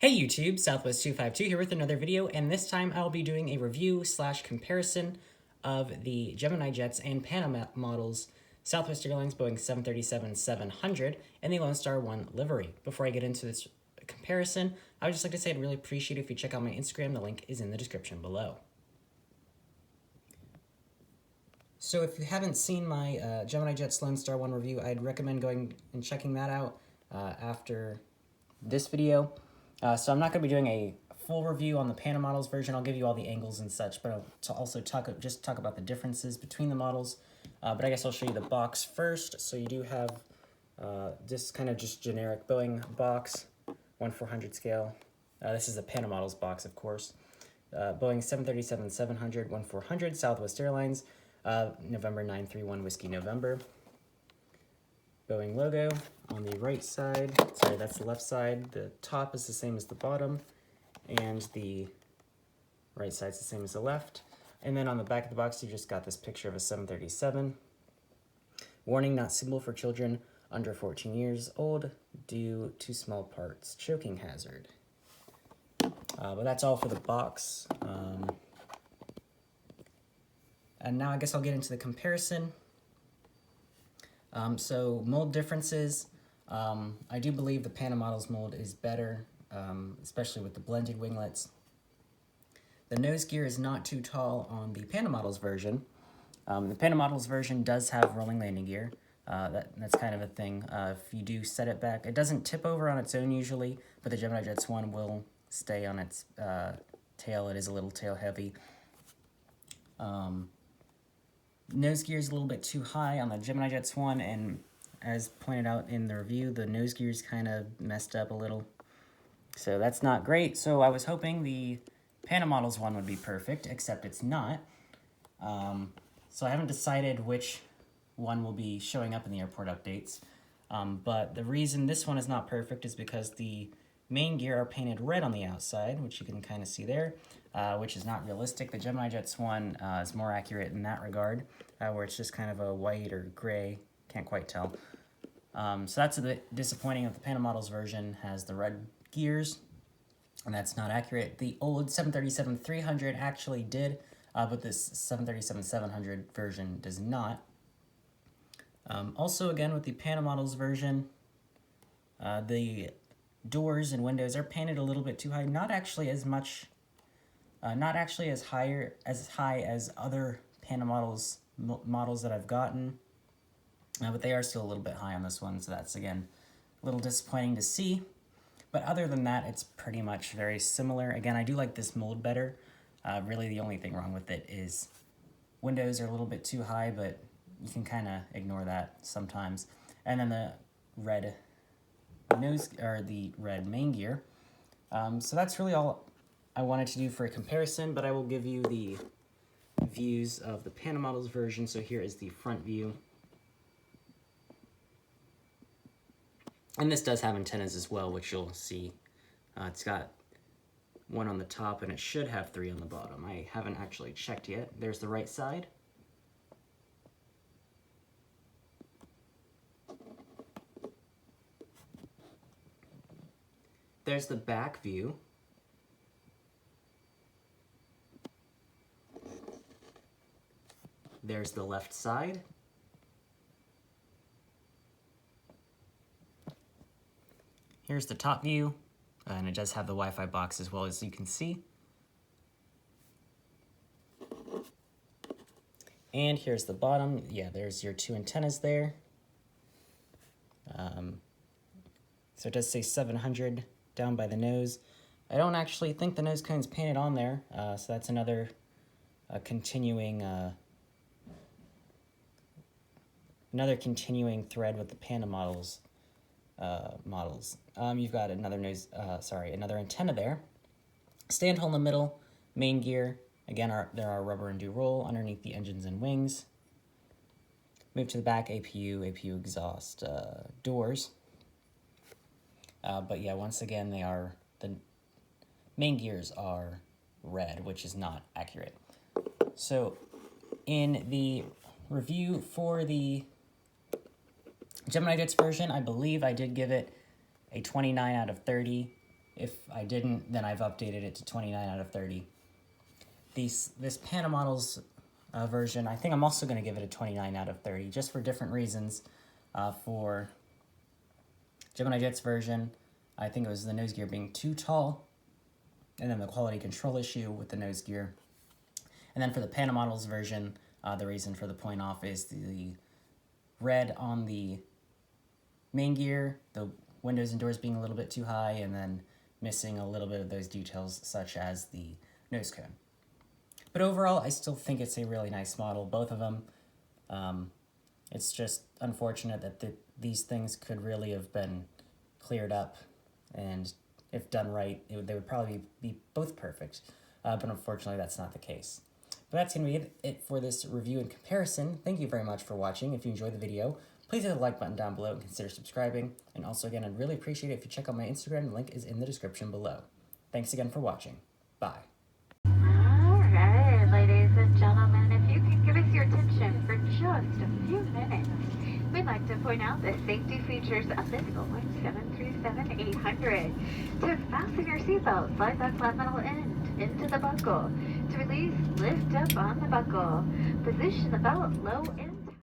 Hey YouTube, Southwest252 here with another video, and this time I'll be doing a review / comparison of the Gemini jets and Panda Models Southwest Airlines Boeing 737-700 and the Lone Star 1 livery. Before I get into this comparison, I would just like to say I'd really appreciate it if you check out my Instagram. The link is in the description below. So if you haven't seen my Gemini Jets Lone Star 1 review, I'd recommend going and checking that out after this video. So I'm not going to be doing a full review on the Panda Models version. I'll give you all the angles and such, but I'll also talk about the differences between the models. But I guess I'll show you the box first. So you do have this kind of just generic Boeing box, 1/400 scale. This is a Panda Models box, of course. Boeing 737-700, 1/400, Southwest Airlines, November 931 Whiskey November. Boeing logo on the right side, sorry, that's the left side. The top is the same as the bottom, and the right side's the same as the left. And then on the back of the box, you just got this picture of a 737. Warning, not suitable for children under 14 years old due to small parts, choking hazard. But that's all for the box. And now I guess I'll get into the comparison. So mold differences, I do believe the Panda Models mold is better, especially with the blended winglets. The nose gear is not too tall on the Panda Models version. The Panda Models version does have rolling landing gear. That's kind of a thing. If you do set it back, it doesn't tip over on its own usually, but the Gemini Jets one will stay on its tail. It is a little tail heavy. Nose gear is a little bit too high on the Gemini Jets one, and as pointed out in the review, the nose gear is kind of messed up a little. So that's not great. So I was hoping the Panda Models one would be perfect, except it's not. So I haven't decided which one will be showing up in the airport updates. But the reason this one is not perfect is because the main gear are painted red on the outside, which you can kind of see there, which is not realistic. The Gemini Jets one is more accurate in that regard, where it's just kind of a white or gray, can't quite tell. So that's a bit disappointing. Of the Panda Models version has the red gears, and that's not accurate. The old 737-300 actually did, but this 737-700 version does not. Also, again, with the Panda Models version, the doors and windows are painted a little bit too high. Not actually as much, not actually as high as other Panda Models that I've gotten, but they are still a little bit high on this one. So that's again a little disappointing to see. But other than that, it's pretty much very similar. Again, I do like this mold better. Really, the only thing wrong with it is windows are a little bit too high, but you can kind of ignore that sometimes. And then the red nose, or the red main gear. So that's really all I wanted to do for a comparison, but I will give you the views of the Panda Models version. So here is the front view. And this does have antennas as well, which you'll see. It's got one on the top, and it should have 3 on the bottom. I haven't actually checked yet. There's the right side. There's the back view. There's the left side. Here's the top view, and it does have the Wi-Fi box as well, as you can see. And here's the bottom. Yeah, there's your 2 antennas there. So it does say 700 down by the nose. I don't actually think the nose cone's painted on there, so that's another continuing thread with the Panda Models. You've got another another antenna there. Stand hole in the middle, main gear. Again, there are rubber and do roll underneath the engines and wings. Move to the back, APU exhaust doors. But yeah, once again, the main gears are red, which is not accurate. So in the review for the Gemini Jets version, I believe I did give it a 29 out of 30. If I didn't, then I've updated it to 29 out of 30. This Panda Models version, I think I'm also going to give it a 29 out of 30, just for different reasons. For Gemini Jet's version, I think it was the nose gear being too tall, and then the quality control issue with the nose gear. And then for the Panda Models version, the reason for the point off is the red on the main gear, the windows and doors being a little bit too high, and then missing a little bit of those details such as the nose cone. But overall, I still think it's a really nice model, both of them. It's just unfortunate that these things could really have been cleared up, and if done right, they would probably be both perfect. But unfortunately, that's not the case. But that's going to be it for this review and comparison. Thank you very much for watching. If you enjoyed the video, please hit the like button down below and consider subscribing. And also, again, I'd really appreciate it if you check out my Instagram. The link is in the description below. Thanks again for watching. Bye. Alright, ladies and gentlemen, if you can give us your attention for just a few minutes, we'd like to point out the safety features of this Boeing 737-800. To fasten your seatbelt, slide that flat metal end into the buckle. To release, lift up on the buckle. Position the belt low and